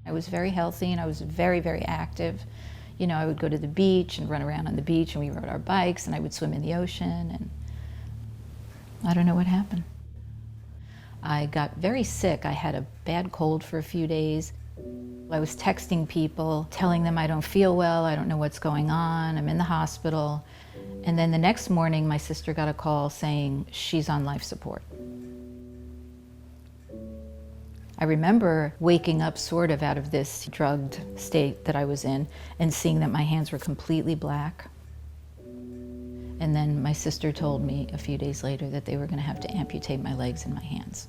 I was very healthy and I was very, very active. You know, I would go to the beach and run around on the beach, and we rode our bikes, and I would swim in the ocean, and I don't know what happened. I got very sick. I had a bad cold for a few days. I was texting people, telling them I don't feel well, I don't know what's going on, I'm in the hospital. And then the next morning, my sister got a call saying she's on life support. I remember waking up sort of out of this drugged state that I was in and seeing that my hands were completely black. And then my sister told me a few days later that they were going to have to amputate my legs and my hands.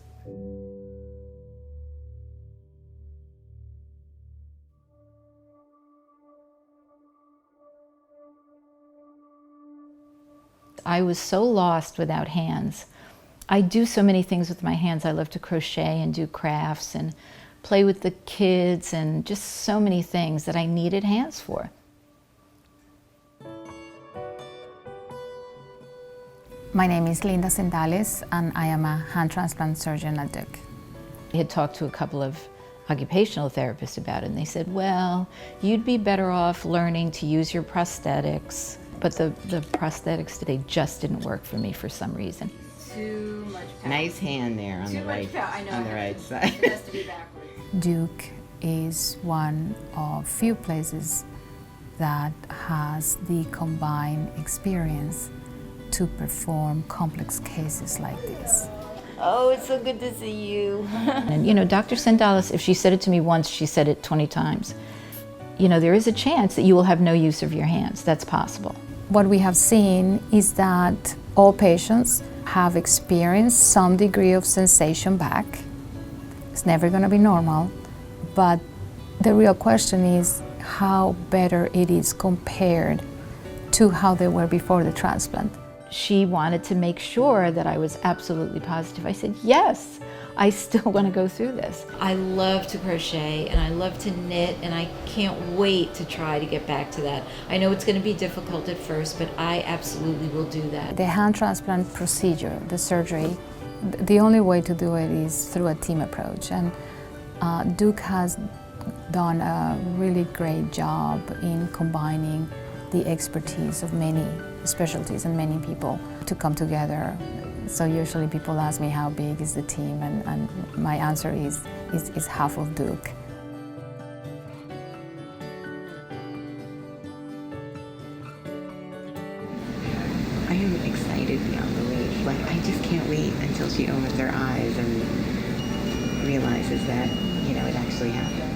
I was so lost without hands. I do so many things with my hands. I love to crochet and do crafts and play with the kids and just so many things that I needed hands for. My name is Linda Sendales, and I am a hand transplant surgeon at Duke. I had talked to a couple of occupational therapists about it, and they said, well, you'd be better off learning to use your prosthetics. But the prosthetics, they just didn't work for me for some reason. Too much power. Nice hand there on the right, on the right side. It has to be backwards. Duke is one of few places that has the combined experience to perform complex cases like this. Oh, it's so good to see you. And you know, Dr. Sendales, if she said it to me once, she said it 20 times. You know, there is a chance that you will have no use of your hands. That's possible. What we have seen is that all patients have experienced some degree of sensation back. It's never going to be normal, but the real question is how better it is compared to how they were before the transplant. She wanted to make sure that I was absolutely positive. I said, yes, I still want to go through this. I love to crochet and I love to knit, and I can't wait to try to get back to that. I know it's going to be difficult at first, but I absolutely will do that. The hand transplant procedure, the surgery, the only way to do it is through a team approach. And Duke has done a really great job in combining the expertise of many specialties and many people to come together. So usually people ask me how big is the team, and my answer is half of Duke. I am excited beyond belief. Like, I just can't wait until she opens her eyes and realizes that, you know, it actually happened.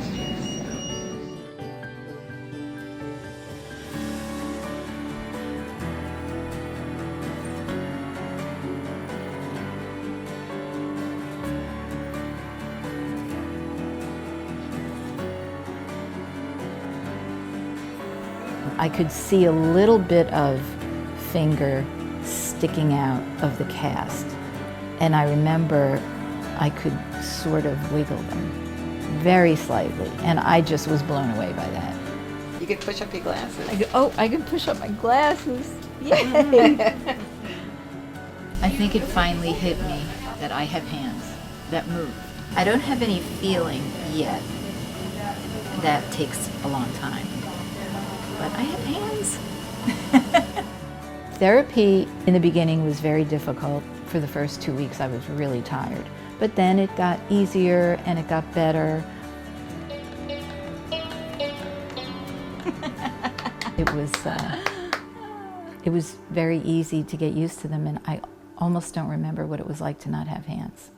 I could see a little bit of finger sticking out of the cast. And I remember I could sort of wiggle them very slightly. And I just was blown away by that. You could push up your glasses. I can push up my glasses. Yay! I think it finally hit me that I have hands that move. I don't have any feeling yet. That takes a long time. But I have hands. Therapy in the beginning was very difficult. For the first 2 weeks I was really tired. But then it got easier and it got better. It was very easy to get used to them, and I almost don't remember what it was like to not have hands.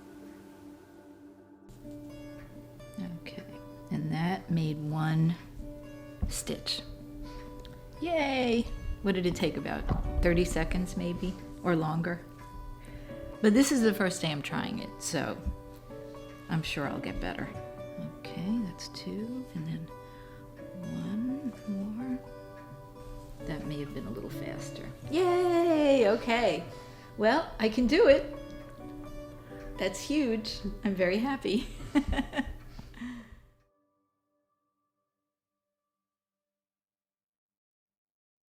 Okay, and that made one stitch. Yay! What did it take, about 30 seconds maybe, or longer? But this is the first day I'm trying it, so I'm sure I'll get better. Okay, that's 2, and then 1 more. That may have been a little faster. Yay! Okay. Well, I can do it. That's huge. I'm very happy.